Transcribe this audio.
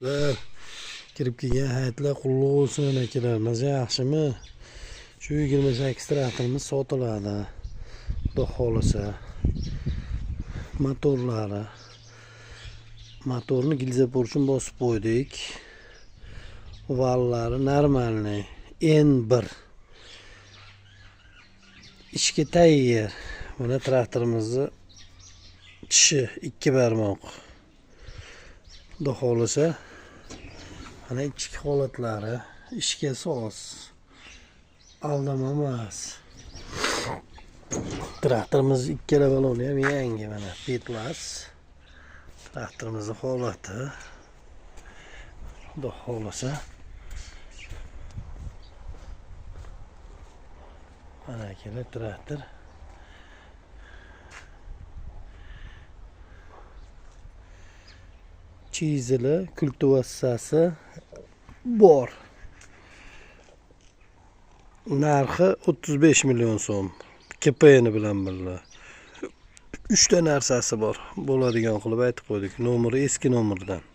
Kirib kelgan hayitlar qulluq bo'lsin akalar. Maza yaxshimi? Shu 28 traktorimiz sotiladi. Xudo xolisa. Motorlari. Motorni gilzaporchini bosib qo'ydik. Vallari normalniy. N1. Ishga tayyor. Mana traktorimizni tishi 2 barmoq. Xudo xolisa. Mana ichki holatlari ishga soz. Aldama emas. Traktorimiz ikkala baloni ham yangi mana Petlas. Traktorimizning holati. Xudo xolisa. Mana kelar traktor. Chizili kultivatsiyasi bor. Narxi 35 million so'm. KPN bilan birga. 3 ta narsasi bor. Bo'ladigan qilib aytib qo'ydik. Nomeri eski nomerdan.